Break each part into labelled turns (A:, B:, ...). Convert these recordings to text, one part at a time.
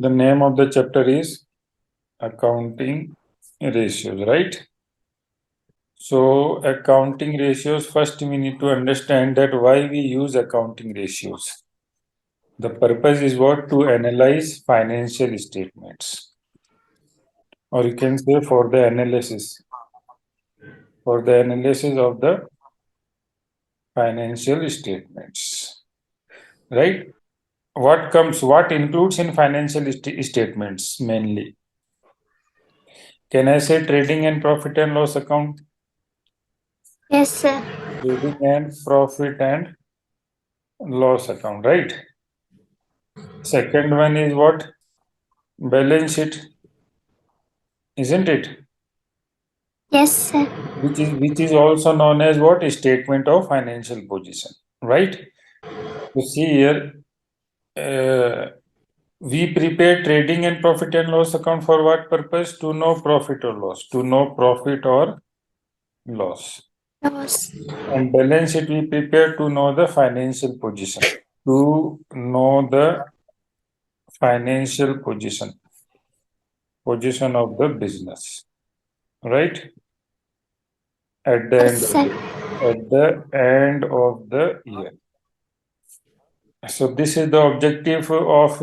A: the name of the chapter is accounting ratios, right? So accounting ratios, first we need to understand that why we use accounting ratios. The purpose is what? To analyze financial statements, or you can say for the analysis of the financial statements, right? What includes in financial statements mainly? Can I say trading and profit and loss account?
B: Yes, sir.
A: Trading and profit and loss account, right? Second one is what? Balance sheet, isn't it?
B: Yes, sir.
A: Which is also known as what? Statement of financial position, right? You see here, we prepare trading and profit and loss account for what purpose? To know profit or loss. To know profit or loss.
B: Yes.
A: And balance sheet we prepare to know the financial position. To know the financial position of the business, right? At the
B: Yes,
A: end of
B: sir.
A: the year. So this is the objective of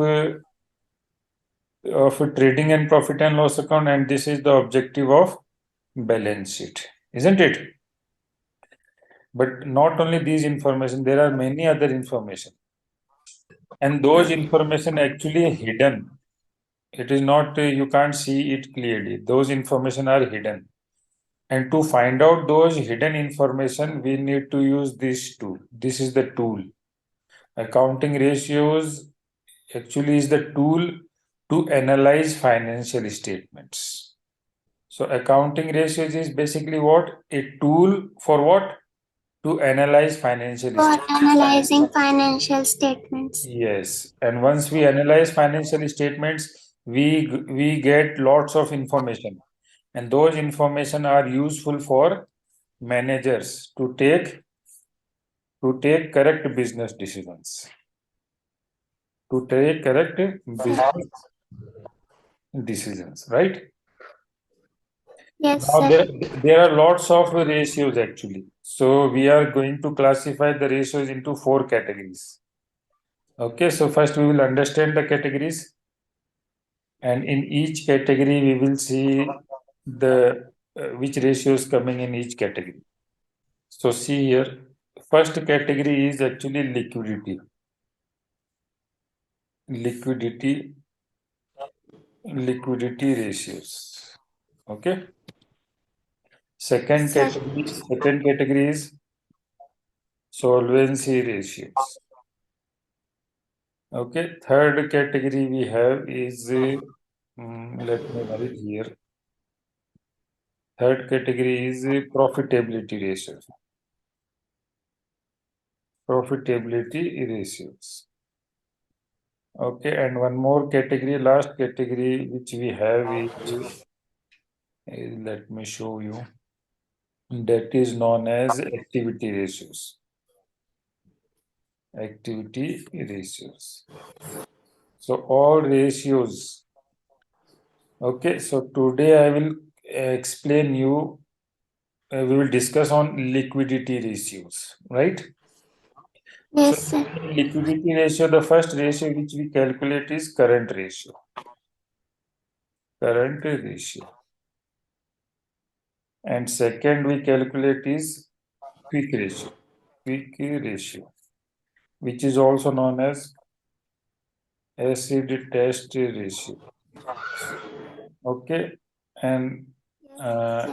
A: trading and profit and loss account, and this is the objective of balance sheet, isn't it? But not only these information, there are many other information, and those information actually hidden. It is not you can't see it clearly. Those information are hidden, and to find out those hidden information, we need to use this tool. This is the tool. Accounting ratios actually is the tool to analyze financial statements. So accounting ratios is basically what? A tool for what? To analyze financial
B: For
A: statements.
B: analyzing financial statements.
A: Yes, and once we analyze financial statements, we get lots of information, and those information are useful for managers to take correct business decisions. To take correct business decisions, right?
B: Yes,
A: Now
B: sir.
A: there are lots of ratios actually. So we are going to classify the ratios into 4 categories. Okay, so first we will understand the categories, and in each category we will see the which ratios coming in each category. So see here, first category is actually liquidity. Liquidity ratios. Okay.
B: Sir.
A: Second category is solvency ratios. Okay. Third category we have is let me write here. Third category is profitability ratios. Profitability ratios. Okay, and one more category, last category which we have is let me show you. That is known as activity ratios. Activity ratios. So all ratios. Okay, so today I will explain you. We will discuss on liquidity ratios, right? So
B: Yes, sir.
A: in liquidity ratio, the first ratio which we calculate is current ratio. Current ratio. And second we calculate is quick ratio. Quick ratio, which is also known as acid test ratio. Okay, and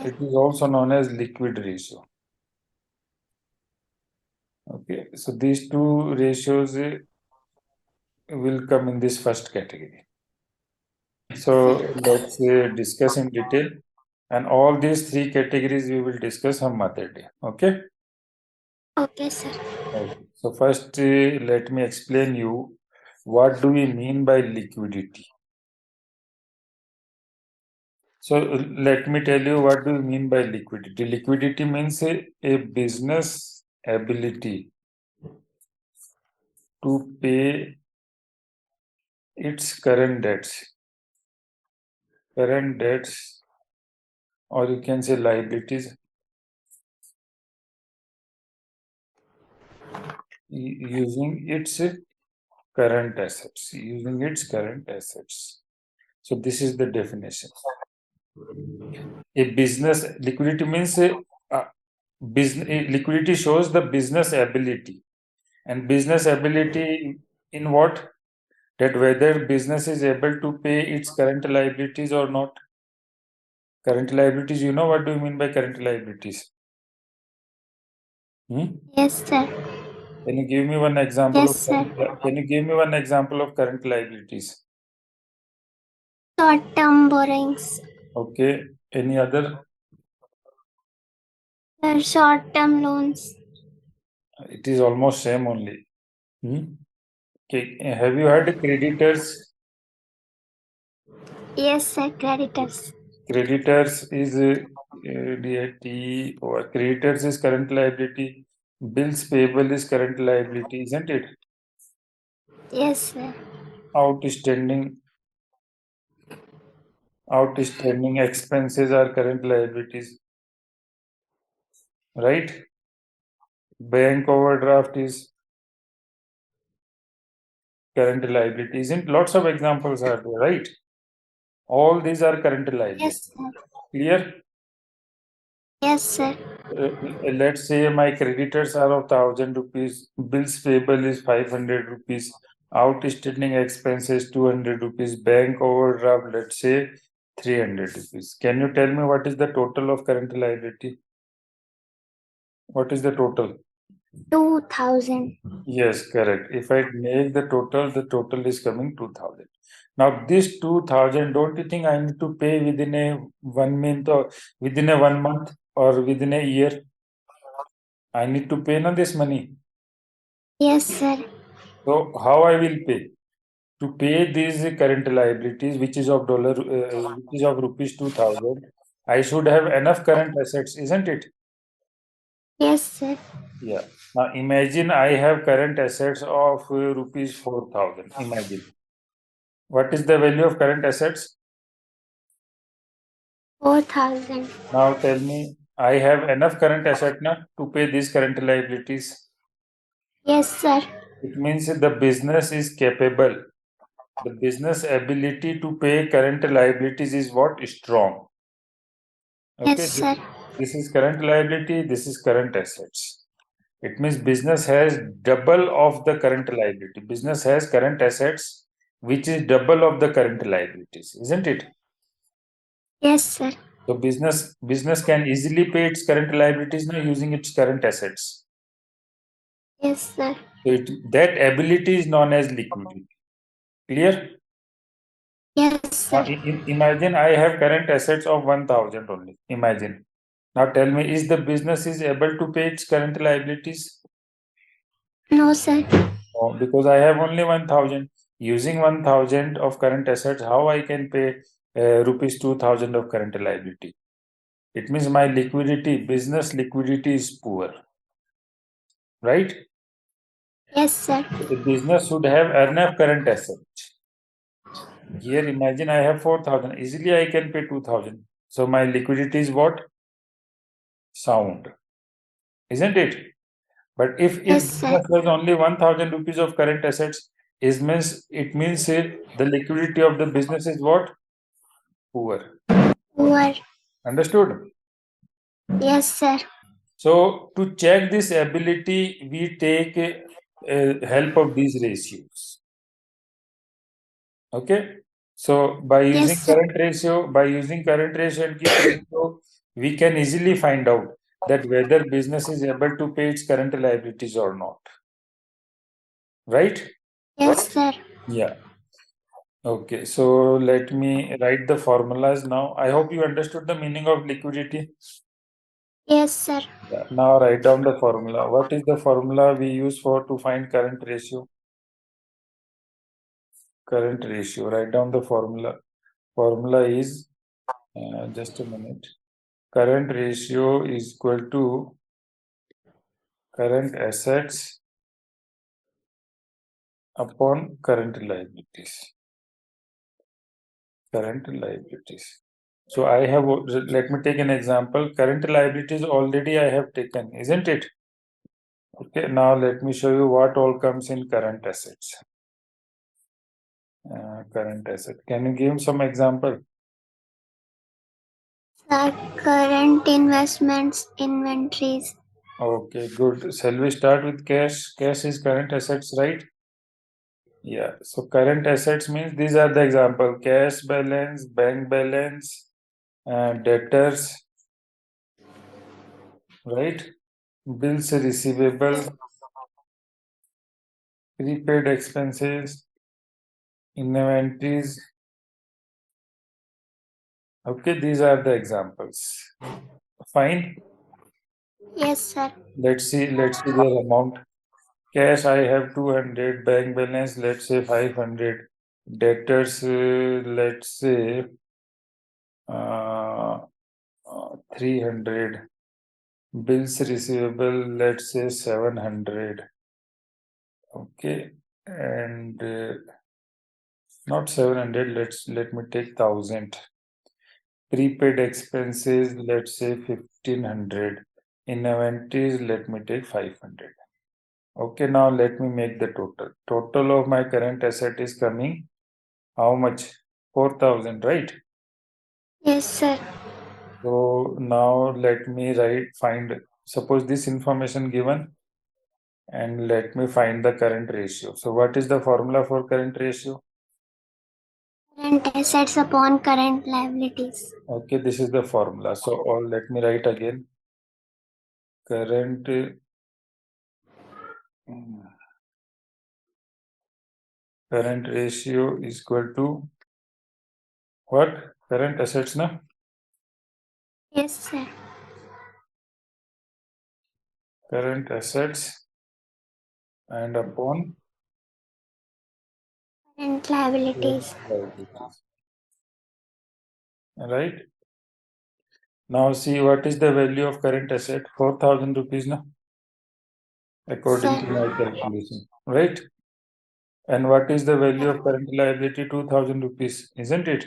A: it is also known as liquid ratio. Okay, so these two ratios will come in this first category. So let's discuss in detail, and all these 3 categories we will discuss some other day. Okay.
B: Okay, sir.
A: Okay. So first, let me explain you what do we mean by liquidity. So let me tell you what do we mean by liquidity. Liquidity means a business ability to pay its current debts, or you can say liabilities, using its current assets, So this is the definition. A business liquidity means liquidity shows the business ability, and business ability in what? That whether business is able to pay its current liabilities or not. Current liabilities, you know what do you mean by current liabilities?
B: Yes, sir.
A: Can you give me one example
B: Yes,
A: of
B: sir.
A: Can you give me one example of current liabilities?
B: Short-term borrowings.
A: Okay. Any other?
B: Sir, short-term loans.
A: It is almost same only. Okay. Have you heard creditors?
B: Yes, sir. Creditors.
A: Creditors is DIT, or creditors is current liability. Bills payable is current liability, isn't it?
B: Yes, sir.
A: Outstanding expenses are current liabilities, right? Bank overdraft is current liability. Isn't lots of examples are there, right? All these are current liability.
B: Yes, sir.
A: Clear?
B: Yes, sir.
A: Let's say my creditors are of 1,000 rupees, bills payable is 500 rupees, outstanding expenses 200 rupees, bank overdraft, let's say 300 rupees. Can you tell me what is the total of current liability? What is the total?
B: 2,000.
A: Yes, correct. If I make the total is coming 2,000. Now this 2,000, don't you think I need to pay within a 1 month or within a 1 month or within a year? I need to pay now this money.
B: Yes, sir.
A: So how I will pay? To pay these current liabilities, which is of rupees 2,000, I should have enough current assets, isn't it?
B: Yes, sir.
A: Yeah. Now imagine I have current assets of rupees 4,000. Imagine. What is the value of current assets?
B: 4,000.
A: Now tell me, I have enough current asset now to pay these current liabilities.
B: Yes, sir.
A: It means the business is capable. The business ability to pay current liabilities is what? Strong.
B: Yes,
A: Okay,
B: sir.
A: this is current liability, this is current assets. It means business has double of the current liability. Business has current assets, which is double of the current liabilities, isn't it?
B: Yes, sir.
A: So business can easily pay its current liabilities now using its current assets.
B: Yes, sir.
A: So that ability is known as liquidity. Clear?
B: Yes,
A: Now,
B: sir.
A: imagine I have current assets of 1,000 only. Imagine. Now tell me, is the business is able to pay its current liabilities?
B: No, sir.
A: No, because I have only 1,000. Using 1,000 of current assets, how I can pay rupees 2,000 of current liability? It means my business liquidity is poor. Right?
B: Yes, sir.
A: A business should have enough current assets. Here, imagine I have 4,000. Easily I can pay 2,000. So my liquidity is what? Sound. Isn't it? But if
B: Yes, sir.
A: business has only 1,000 rupees of current assets, it means the liquidity of the business is what? Poor.
B: Poor.
A: Understood?
B: Yes, sir.
A: So to check this ability, we take help of these ratios. Okay. So by
B: Yes,
A: using
B: sir.
A: current ratio and key ratio, we can easily find out that whether business is able to pay its current liabilities or not. Right?
B: Yes, sir.
A: Yeah. Okay. So let me write the formulas now. I hope you understood the meaning of liquidity.
B: Yes, sir.
A: Yeah. Now write down the formula. What is the formula we use for to find current ratio? Current ratio. Write down the formula. Formula is just a minute. Current ratio is equal to current assets upon current liabilities. current liabilities. So I have, let me take an example. Current liabilities already I have taken, isn't it? Okay, now let me show you what all comes in current assets. Current asset. Can you give some example?
B: Sir, current investments, inventories.
A: Okay, good. Shall we start with cash? Cash is current assets, right? Yeah. So current assets means these are the example: cash balance, bank balance, debtors, right? Bills receivable, prepaid expenses, inventories. Okay, these are the examples. Fine.
B: Yes, sir.
A: Let's see their amount. Cash I have 200, bank balance let's say 500, debtors let's say 300, bills receivable let's say 700. Okay, and not 700, let me take 1000. Prepaid expenses let's say 1500. Inventories let me take 500. Okay, now let me make the total. Total of my current asset is coming how much? 4000, right?
B: Yes, sir.
A: So now let me find, suppose this information given, and let me find the current ratio. So what is the formula for current ratio?
B: Current assets upon current liabilities.
A: Okay, this is the formula. So let me write again. Current current ratio is equal to what? Current assets, na?
B: Yes, sir.
A: Current assets and upon
B: Current liabilities.
A: liabilities. Right? Now see what is the value of current asset? 4000 rupees, na? According to my calculation. Right? And what is the value of current liability? 2000 rupees, isn't it?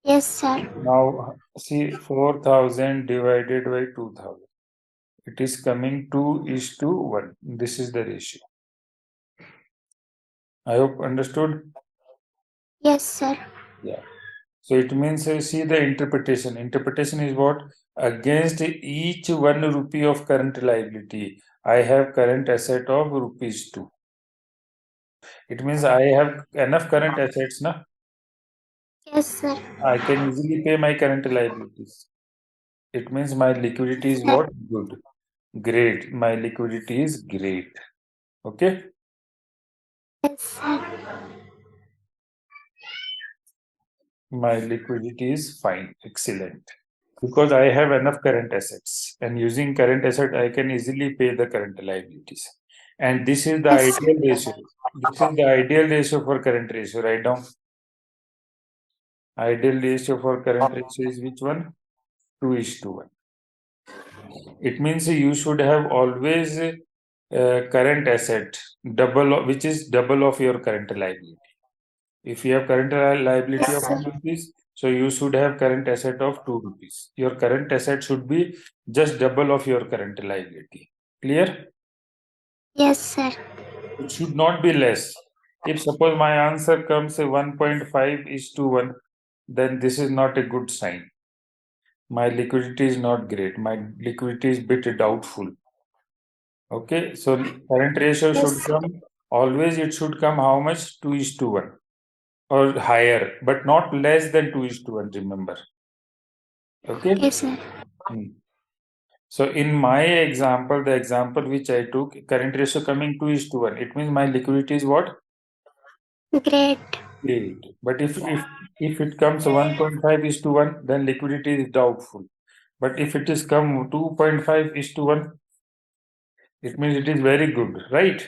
B: Yes, sir.
A: Now see 4000 divided by 2000. It is coming 2:1. This is the ratio. I hope understood.
B: Yes, sir.
A: Yeah. So it means see the interpretation. Interpretation is what? Against each 1 rupee of current liability, I have current asset of rupees 2. It means I have enough current assets, na?
B: Yes, sir.
A: I can easily pay my current liabilities. It means my liquidity is what? Good. Great. My liquidity is great. Okay.
B: Yes, sir.
A: My liquidity is fine. Excellent. Because I have enough current assets, and using current asset, I can easily pay the current liabilities. And this is the
B: Yes, sir.
A: ideal ratio. This is the ideal ratio for current ratio. Write down. Ideal ratio for current ratio is which one? 2:1. It means you should have always current asset which is double of your current liability. If you have current liability
B: Yes,
A: of
B: sir.
A: 1 rupees, so you should have current asset of 2 rupees. Your current asset should be just double of your current liability. Clear?
B: Yes, sir.
A: It should not be less. If suppose my answer comes 1.5:1, then this is not a good sign. My liquidity is not great. My liquidity is bit doubtful. Okay, so current ratio
B: Yes,
A: should come, always it should come how much? 2:1 or higher, but not less than 2:1, remember. Okay.
B: yes, sir.
A: So in my example, the example which I took, current ratio coming 2:1, it means my liquidity is what?
B: Great.
A: Great. But if it comes 1.5:1, then liquidity is doubtful. But if it is come 2.5:1, it means it is very good, right?